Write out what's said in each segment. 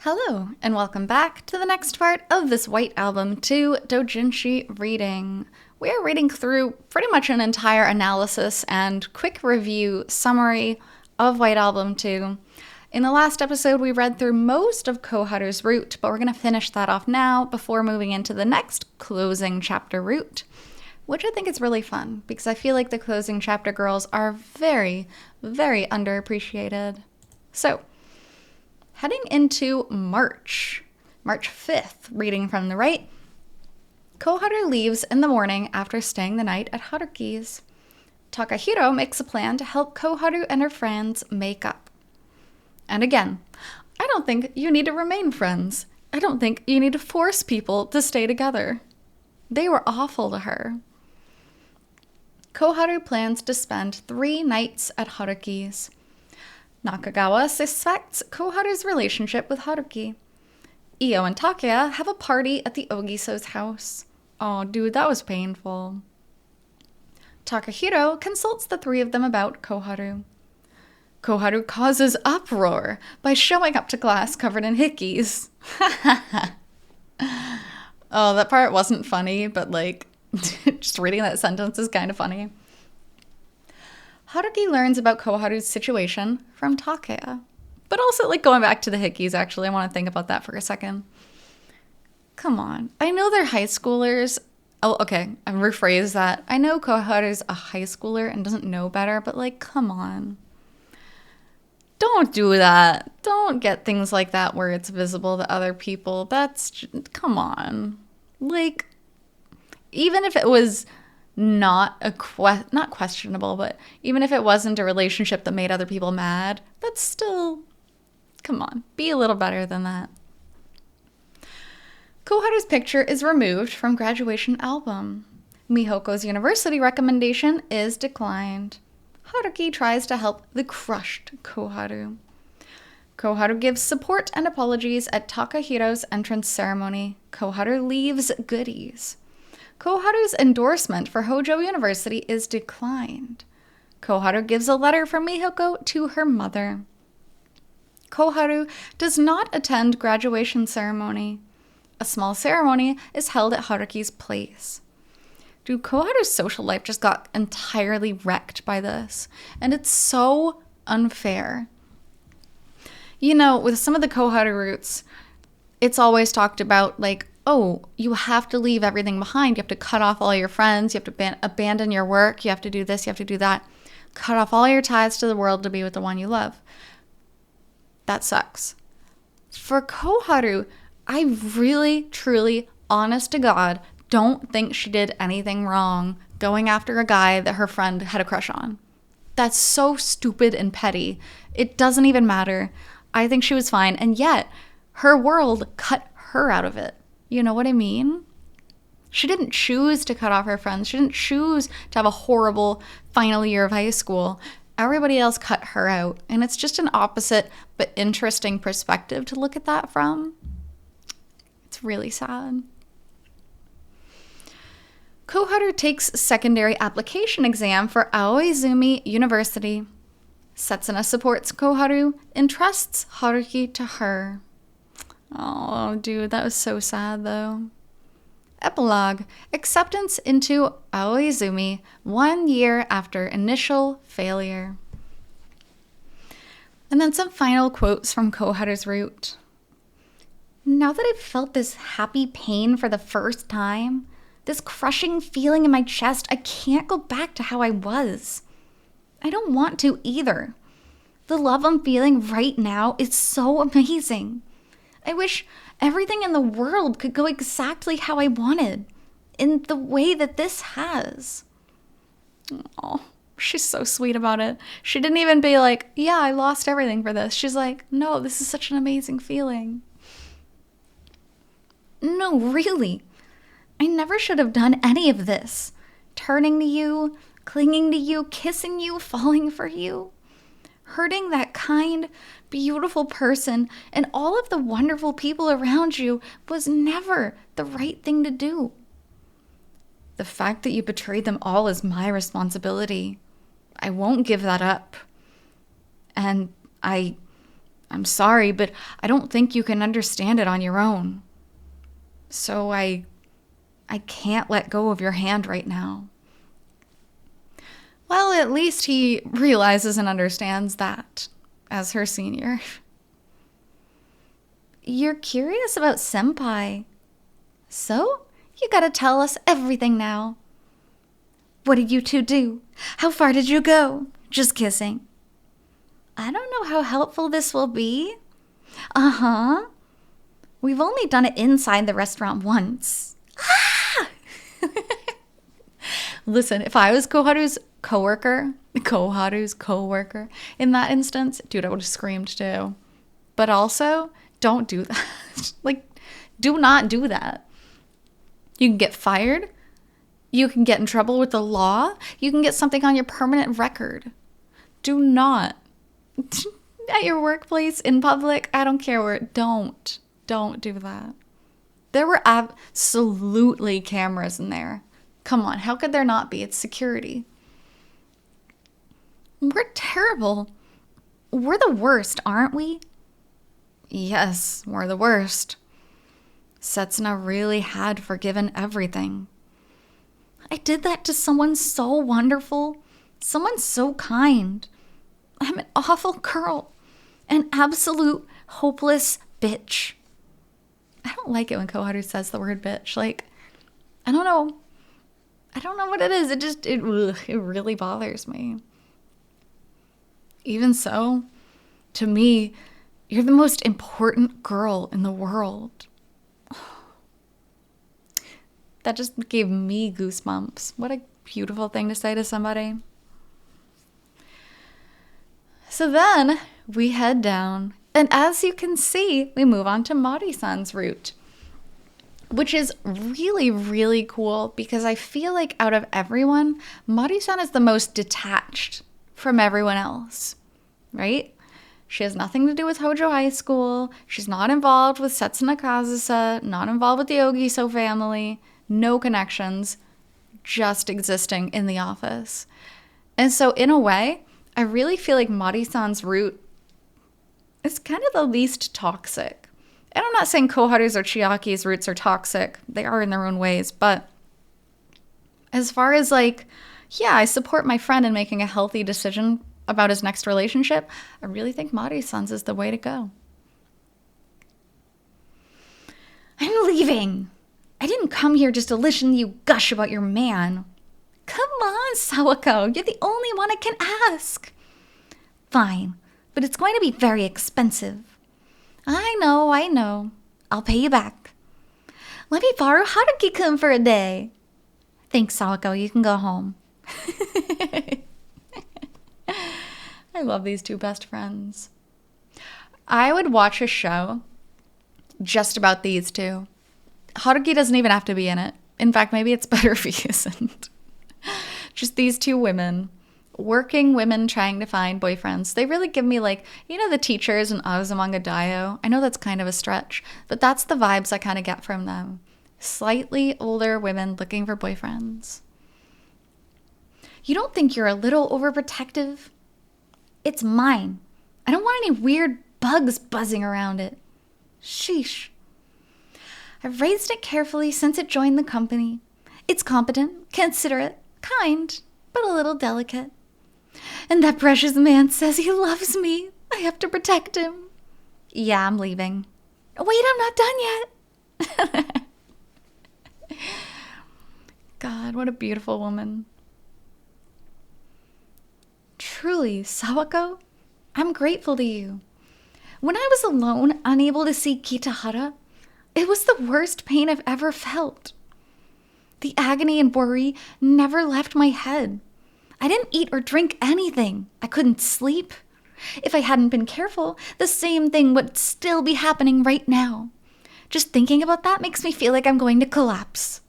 Hello, and welcome back to the next part of this White Album 2 Doujinshi reading. We are reading through pretty much an entire analysis and quick review summary of White Album 2. In the last episode, we read through most of Koharu's route, but we're going to finish that off now before moving into the next closing chapter route, which I think is really fun because I feel like the closing chapter girls are very, very underappreciated. So, heading into March 5th, reading from the right, Koharu leaves in the morning after staying the night at Haruki's. Takahiro makes a plan to help Koharu and her friends make up. And again, I don't think you need to remain friends. I don't think you need to force people to stay together. They were awful to her. Koharu plans to spend 3 nights at Haruki's. Nakagawa suspects Koharu's relationship with Haruki. Io and Takeya have a party at the Ogiso's house. Oh, dude, that was painful. Takahiro consults the 3 of them about Koharu. Koharu causes uproar by showing up to class covered in hickeys. Oh, that part wasn't funny, but just reading that sentence is kind of funny. Haruki learns about Koharu's situation from Takeya. But also, going back to the hickeys, actually, I want to think about that for a second. Come on. I know they're high schoolers. Oh, okay. I rephrase that. I know Koharu's a high schooler and doesn't know better, but, come on. Don't do that. Don't get things like that where it's visible to other people. Come on. Even if it was not questionable, but even if it wasn't a relationship that made other people mad, that's still, come on, be a little better than that. Koharu's picture is removed from graduation album. Mihoko's university recommendation is declined. Haruki tries to help the crushed Koharu. Koharu gives support and apologies at Takahiro's entrance ceremony. Koharu leaves goodies. Koharu's endorsement for Hojo University is declined. Koharu gives a letter from Mihoko to her mother. Koharu does not attend graduation ceremony. A small ceremony is held at Haruki's place. Dude, Koharu's social life just got entirely wrecked by this, and it's so unfair. With some of the Koharu routes, it's always talked about oh, you have to leave everything behind. You have to cut off all your friends. You have to abandon your work. You have to do this. You have to do that. Cut off all your ties to the world to be with the one you love. That sucks. For Koharu, I really, truly, honest to God, don't think she did anything wrong going after a guy that her friend had a crush on. That's so stupid and petty. It doesn't even matter. I think she was fine. And yet, her world cut her out of it. You know what I mean? She didn't choose to cut off her friends. She didn't choose to have a horrible final year of high school. Everybody else cut her out. And it's just an opposite but interesting perspective to look at that from. It's really sad. Koharu takes secondary application exam for Aoizumi University. Setsuna supports Koharu and trusts Haruki to her. Oh, dude, that was so sad, though. Epilogue. Acceptance into Aoizumi 1 year after initial failure. And then some final quotes from Koharu's route. Now that I've felt this happy pain for the first time, this crushing feeling in my chest, I can't go back to how I was. I don't want to either. The love I'm feeling right now is so amazing. I wish everything in the world could go exactly how I wanted, in the way that this has. Oh, she's so sweet about it. She didn't even be like, yeah, I lost everything for this. She's like, no, this is such an amazing feeling. No, really. I never should have done any of this. Turning to you, clinging to you, kissing you, falling for you. Hurting that kind, beautiful person and all of the wonderful people around you was never the right thing to do. The fact that you betrayed them all is my responsibility. I won't give that up. And I I'm sorry, but I don't think you can understand it on your own. So I can't let go of your hand right now. Well, at least he realizes and understands that as her senior. You're curious about senpai. So, you gotta tell us everything now. What did you two do? How far did you go? Just kissing. I don't know how helpful this will be. Uh-huh. We've only done it inside the restaurant once. Ah! Listen, if I was Koharu's coworker in that instance, dude, I would have screamed too. But also, don't do that. Like, do not do that. You can get fired. You can get in trouble with the law. You can get something on your permanent record. Do not. At your workplace, in public, I don't care where. Don't do that. There were absolutely cameras in there. Come on, how could there not be? It's security. We're terrible. We're the worst, aren't we? Yes, we're the worst. Setsuna really had forgiven everything. I did that to someone so wonderful, someone so kind. I'm an awful girl, an absolute hopeless bitch. I don't like it when Koharu says the word bitch. Like, I don't know what it is. It really bothers me. Even so, to me, you're the most important girl in the world. That just gave me goosebumps. What a beautiful thing to say to somebody. So then we head down, and as you can see, we move on to Marisan's route, which is really, really cool because I feel like out of everyone, Marisan is the most detached from everyone else, right? She has nothing to do with Hojo High School. She's not involved with Setsuna Kazusa, not involved with the Ogiso family, no connections, just existing in the office. And so in a way, I really feel like Marisan's route is kind of the least toxic. And I'm not saying Koharu's or Chiaki's roots are toxic. They are in their own ways. But as far as like, yeah, I support my friend in making a healthy decision about his next relationship, I really think Marisan's is the way to go. I'm leaving. I didn't come here just to listen to you gush about your man. Come on, Sawako. You're the only one I can ask. Fine, but it's going to be very expensive. I know. I'll pay you back. Let me borrow Haruki-kun for a day. Thanks, Sawako. You can go home. I love these two best friends. I would watch a show just about these two. Haruki doesn't even have to be in it. In fact, maybe it's better if he isn't. Just these two women, working women trying to find boyfriends. They really give me like, you know, the teachers in Azumanga Daioh. I know that's kind of a stretch, but that's the vibes I kind of get from them. Slightly older women looking for boyfriends. You don't think you're a little overprotective? It's mine. I don't want any weird bugs buzzing around it. Sheesh. I've raised it carefully since it joined the company. It's competent, considerate, kind, but a little delicate. And that precious man says he loves me. I have to protect him. Yeah, I'm leaving. Wait, I'm not done yet. God, what a beautiful woman. Truly, Sawako, I'm grateful to you. When I was alone, unable to see Kitahara, it was the worst pain I've ever felt. The agony and worry never left my head. I didn't eat or drink anything. I couldn't sleep. If I hadn't been careful, the same thing would still be happening right now. Just thinking about that makes me feel like I'm going to collapse.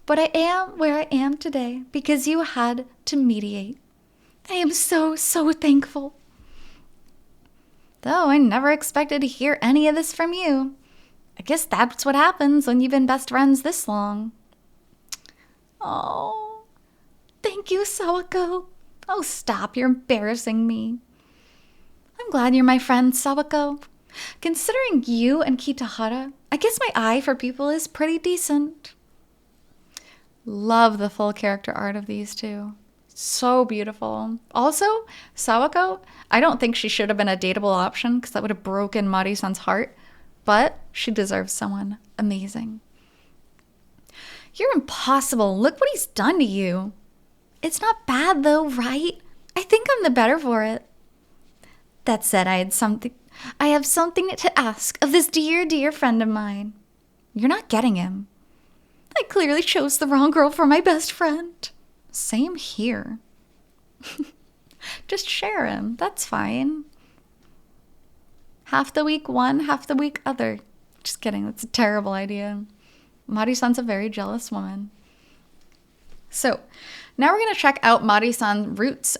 But I am where I am today because you had to mediate. I am so thankful. Though I never expected to hear any of this from you. I guess that's what happens when you've been best friends this long. Oh, thank you, Sawako. Oh, stop, you're embarrassing me. I'm glad you're my friend, Sawako. Considering you and Kitahara, I guess my eye for people is pretty decent. Love the full character art of these two. So beautiful. Also, Sawako, I don't think she should have been a dateable option because that would have broken Mari-san's heart, but she deserves someone amazing. You're impossible. Look what he's done to you. It's not bad though, right? I think I'm the better for it. That said, I have something to ask of this dear friend of mine. You're not getting him. I clearly chose the wrong girl for my best friend. Same here. Just share him. That's fine. Half the week one, half the week other. Just kidding. That's a terrible idea. Mari-san's a very jealous woman. So, now we're going to check out Mari's root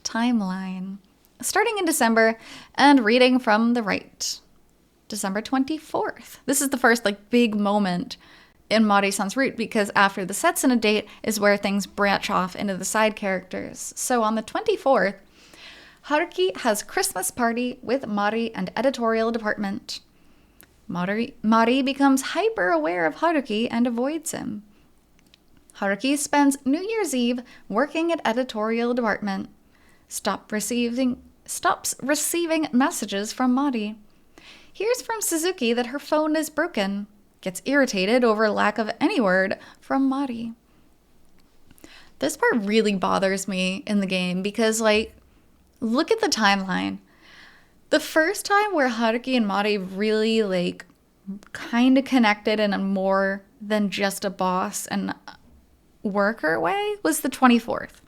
timeline. Starting in December and reading from the right. December 24th. This is the first big moment in Mari-san's route because after the Setsuna date is where things branch off into the side characters. So on the 24th, Haruki has Christmas party with Mari and editorial department. Mari becomes hyper aware of Haruki and avoids him. Haruki spends New Year's Eve working at editorial department. Stops receiving messages from Mari. Hears from Suzuki that her phone is broken. Gets irritated over lack of any word from Mari. This part really bothers me in the game because, look at the timeline. The first time where Haruki and Mari really, kind of connected in a more than just a boss and worker way was the 24th.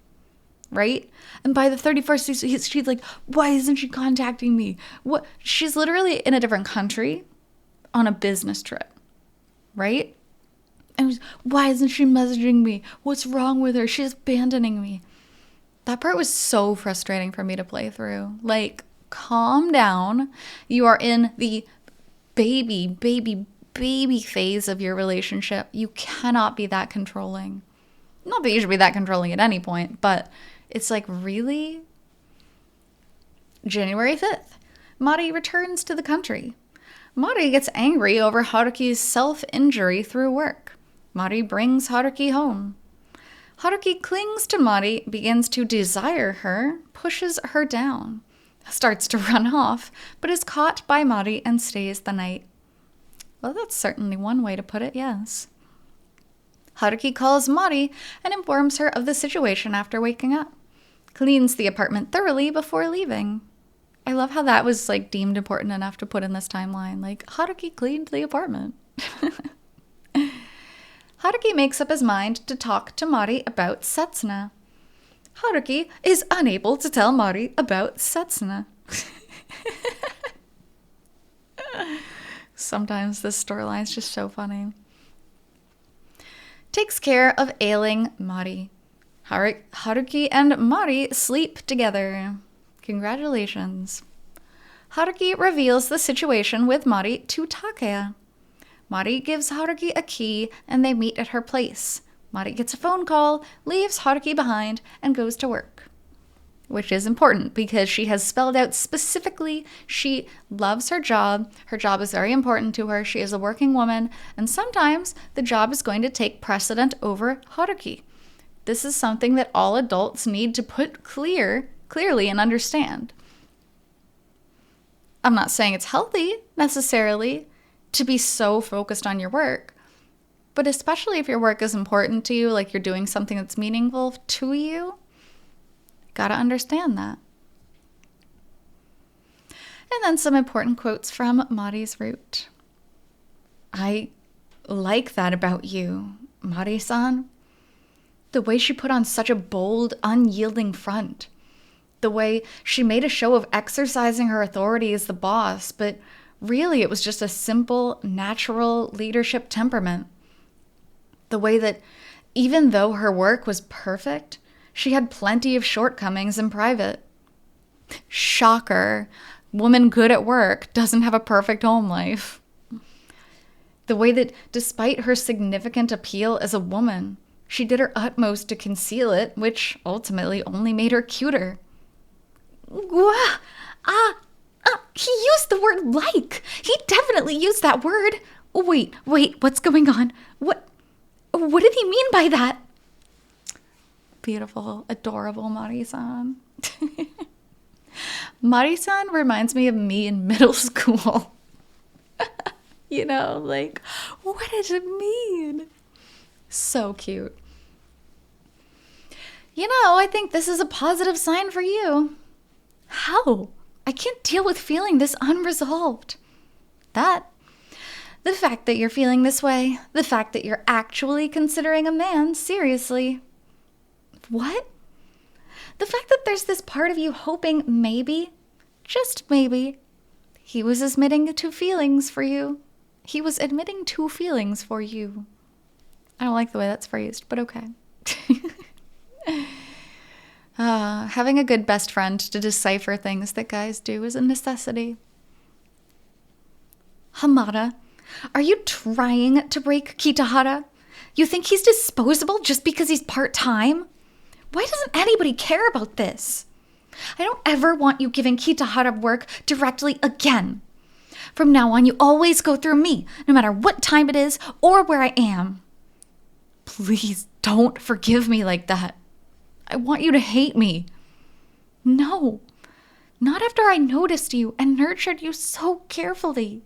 Right? And by the 31st, she's like, why isn't she contacting me? What? She's literally in a different country on a business trip. Right? And why isn't she messaging me? What's wrong with her? She's abandoning me. That part was so frustrating for me to play through. Calm down. You are in the baby phase of your relationship. You cannot be that controlling. Not that you should be that controlling at any point, but it's really? January 5th, Mari returns to the country. Mari gets angry over Haruki's self-injury through work. Mari brings Haruki home. Haruki clings to Mari, begins to desire her, pushes her down, starts to run off, but is caught by Mari and stays the night. Well, that's certainly one way to put it, yes. Haruki calls Mari and informs her of the situation after waking up. Cleans the apartment thoroughly before leaving. I love how that was deemed important enough to put in this timeline. Haruki cleaned the apartment. Haruki makes up his mind to talk to Mari about Setsuna. Haruki is unable to tell Mari about Setsuna. Sometimes this storyline is just so funny. Takes care of ailing Mari. Haruki and Mari sleep together. Congratulations. Haruki reveals the situation with Mari to Takaya. Mari gives Haruki a key and they meet at her place. Mari gets a phone call, leaves Haruki behind, and goes to work. Which is important because she has spelled out specifically she loves her job. Her job is very important to her. She is a working woman, and sometimes the job is going to take precedent over Haruki. This is something that all adults need to put clearly and understand. I'm not saying it's healthy necessarily to be so focused on your work, but especially if your work is important to you, you're doing something that's meaningful to you, gotta understand that. And then some important quotes from Mari's route. I like that about you, Mari-san. The way she put on such a bold, unyielding front. The way she made a show of exercising her authority as the boss, but really it was just a simple, natural leadership temperament. The way that even though her work was perfect, she had plenty of shortcomings in private. Shocker. Woman good at work doesn't have a perfect home life. The way that despite her significant appeal as a woman, she did her utmost to conceal it, which ultimately only made her cuter. He used the word like. He definitely used that word. Wait, what's going on? What did he mean by that? Beautiful, adorable Marisan. Marisan reminds me of me in middle school. You know, like, what does it mean? So cute. You know, I think this is a positive sign for you. How? I can't deal with feeling this unresolved. The fact that you're feeling this way, the fact that you're actually considering a man seriously. What? The fact that there's this part of you hoping maybe, just maybe, he was admitting to feelings for you. He was admitting to feelings for you. I don't like the way that's phrased, but okay. Having a good best friend to decipher things that guys do is a necessity. Hamada, are you trying to break Kitahara? You think he's disposable just because he's part-time? Why doesn't anybody care about this? I don't ever want you giving Kitahara work directly again. From now on, you always go through me, no matter what time it is or where I am. Please don't forgive me like that. I want you to hate me. No, not after I noticed you and nurtured you so carefully.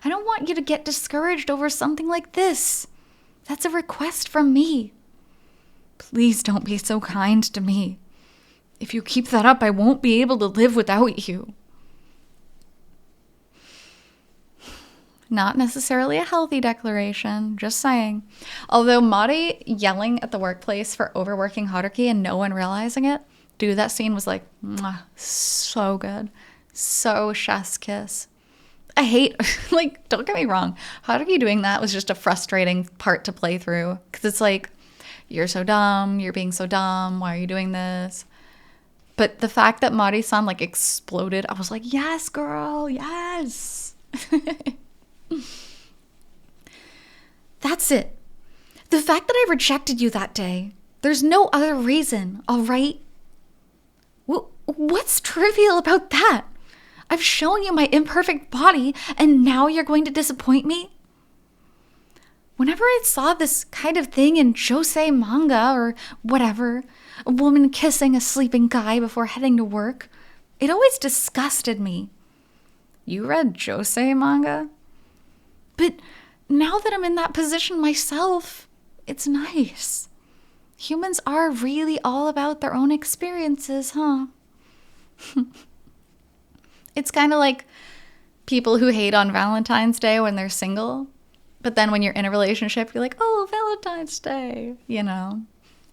I don't want you to get discouraged over something like this. That's a request from me. Please don't be so kind to me. If you keep that up, I won't be able to live without you. Not necessarily a healthy declaration, just saying. Although Mari yelling at the workplace for overworking Haruki and no one realizing it, dude, that scene was like, mwah, so good. So chef's kiss. I hate, like, don't get me wrong, Haruki doing that was just a frustrating part to play through. Because it's like, you're so dumb, you're being so dumb, why are you doing this? But the fact that Mari-san, like, exploded, I was like, yes, girl, yes. That's it. The fact that I rejected you that day, there's no other reason, all right? What's trivial about that? I've shown you my imperfect body, and now you're going to disappoint me? Whenever I saw this kind of thing in josei manga or whatever, a woman kissing a sleeping guy before heading to work, it always disgusted me. You read josei manga? But now that I'm in that position myself, it's nice. Humans are really all about their own experiences, huh? It's kind of like people who hate on Valentine's Day when they're single, but then when you're in a relationship, you're like, oh, Valentine's Day, you know?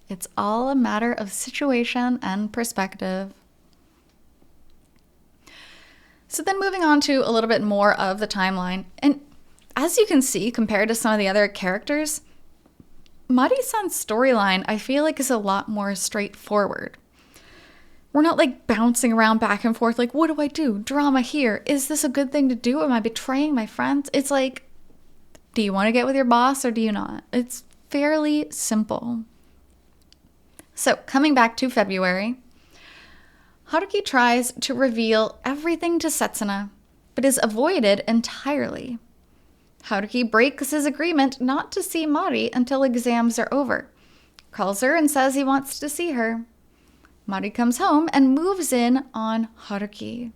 It's all a matter of situation and perspective. So then moving on to a little bit more of the timeline, and as you can see, compared to some of the other characters, Mari-san's storyline, I feel like, is a lot more straightforward. We're not like bouncing around back and forth like, what do I do? Drama here. Is this a good thing to do? Am I betraying my friends? It's like, do you want to get with your boss or do you not? It's fairly simple. So coming back to February, Haruki tries to reveal everything to Setsuna, but is avoided entirely. Haruki breaks his agreement not to see Mari until exams are over, calls her and says he wants to see her. Mari comes home and moves in on Haruki.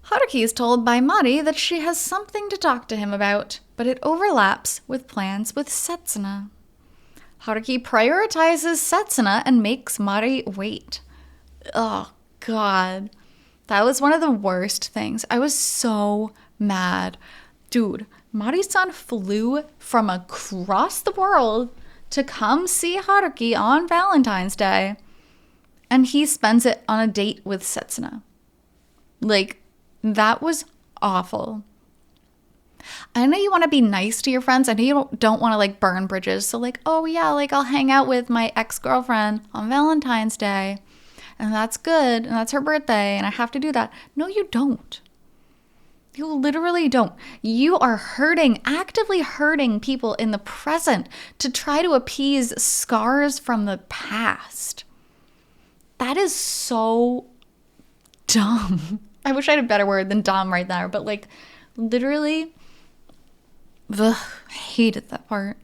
Haruki is told by Mari that she has something to talk to him about, but it overlaps with plans with Setsuna. Haruki prioritizes Setsuna and makes Mari wait. Oh, God. That was one of the worst things. I was so mad. Dude, Mari-san flew from across the world to come see Haruki on Valentine's Day, and he spends it on a date with Setsuna. Like, that was awful. I know you want to be nice to your friends. I know you don't want to, like, burn bridges. So, like, oh, yeah, like, I'll hang out with my ex-girlfriend on Valentine's Day, and that's good, and that's her birthday, and I have to do that. No, you don't. You literally don't. You are actively hurting people in the present to try to appease scars from the past. that is so dumb. I wish I had a better word than dumb right there, but like literally, ugh, I hated that part.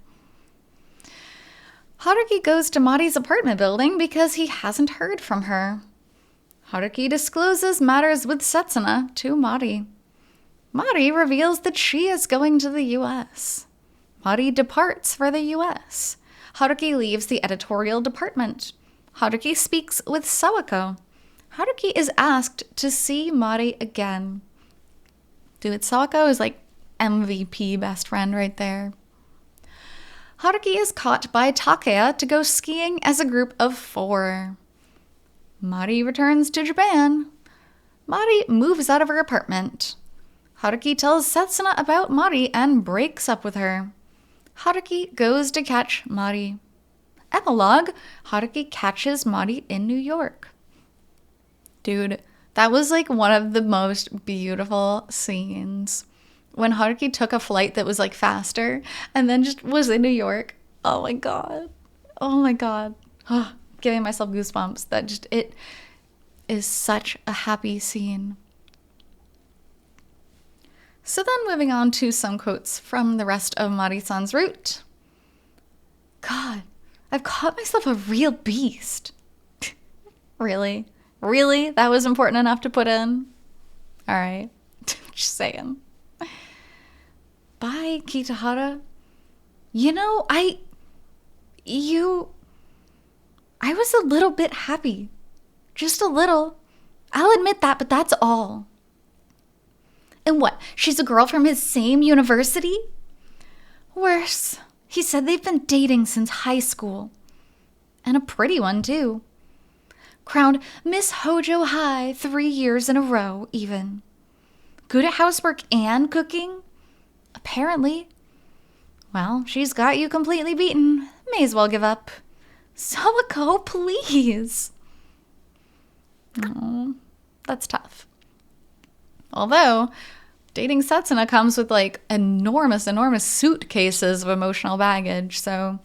Haruki goes to Mari's apartment building because he hasn't heard from her. Haruki discloses matters with Setsuna to Mari. Mari reveals that she is going to the US. Mari departs for the US. Haruki leaves the editorial department. Haruki speaks with Sawako. Haruki is asked to see Mari again. Dude, Sawako is like MVP best friend right there. Haruki is caught by Takaya to go skiing as a group of 4. Mari returns to Japan. Mari moves out of her apartment. Haruki tells Setsuna about Mari and breaks up with her. Haruki goes to catch Mari. Epilogue, Haruki catches Mari in New York. Dude, that was like one of the most beautiful scenes. When Haruki took a flight that was like faster and then just was in New York. Oh my god. Oh my god. Oh, giving myself goosebumps. It is such a happy scene. So then moving on to some quotes from the rest of Marisan's route. God, I've caught myself a real beast. Really? Really? That was important enough to put in? All right. Just saying. Bye, Kitahara. You know, I was a little bit happy. Just a little. I'll admit that, but that's all. And what? She's a girl from his same university? Worse. He said they've been dating since high school. And a pretty one, too. Crowned Miss Hojo High 3 years in a row, even. Good at housework and cooking? Apparently. Well, she's got you completely beaten. May as well give up. Sawako, please. Oh, that's tough. Although, dating Setsuna comes with like enormous suitcases of emotional baggage. So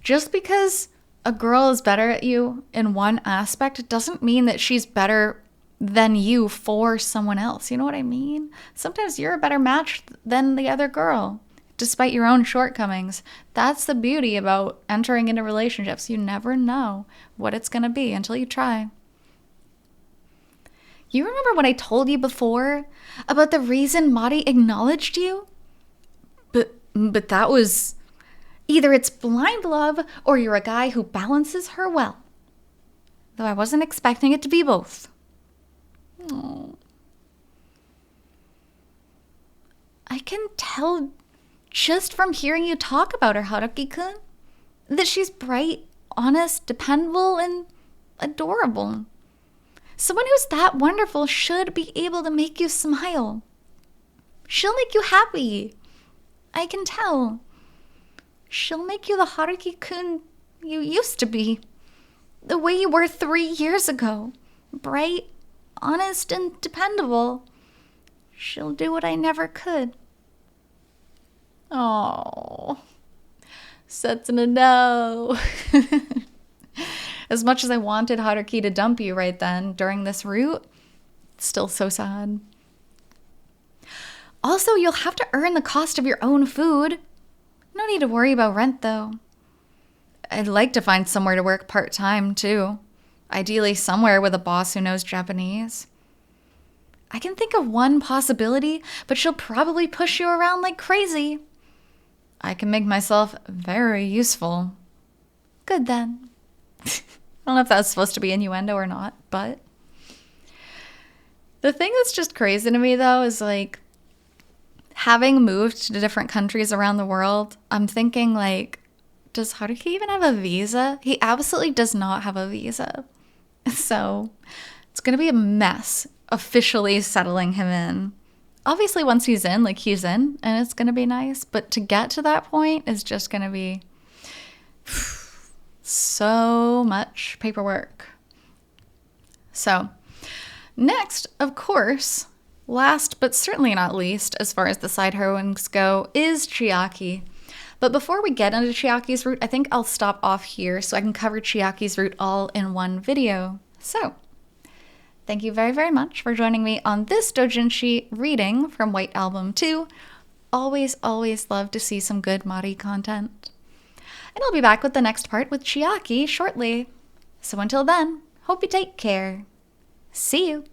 just because a girl is better at you in one aspect doesn't mean that she's better than you for someone else. You know what I mean? Sometimes you're a better match than the other girl, despite your own shortcomings. That's the beauty about entering into relationships. You never know what it's going to be until you try. You remember what I told you before about the reason Mari acknowledged you? But that was either it's blind love or you're a guy who balances her well. Though I wasn't expecting it to be both. Oh. I can tell just from hearing you talk about her, Haruki-kun, that she's bright, honest, dependable, and adorable. Someone who's that wonderful should be able to make you smile. She'll make you happy. I can tell. She'll make you the Haruki-kun you used to be. The way you were 3 years ago. Bright, honest, and dependable. She'll do what I never could. Oh, Setsuna, no. As much as I wanted Haruki to dump you right then during this route, it's still so sad. Also, you'll have to earn the cost of your own food. No need to worry about rent, though. I'd like to find somewhere to work part-time, too. Ideally somewhere with a boss who knows Japanese. I can think of one possibility, but she'll probably push you around like crazy. I can make myself very useful. Good then. I don't know if that was supposed to be innuendo or not, but... The thing that's just crazy to me, though, is like... Having moved to different countries around the world, I'm thinking like... Does Haruki even have a visa? He absolutely does not have a visa. So, it's going to be a mess officially settling him in. Obviously, once he's in, like he's in, and it's going to be nice. But to get to that point is just going to be so much paperwork. So, next, of course, last but certainly not least, as far as the side heroines go, is Chiaki. But before we get into Chiaki's root, I think I'll stop off here so I can cover Chiaki's root all in one video. So, thank you very, very much for joining me on this Doujinshi reading from White Album 2. Always, always love to see some good Mari content. And I'll be back with the next part with Chiaki shortly. So until then, hope you take care. See you!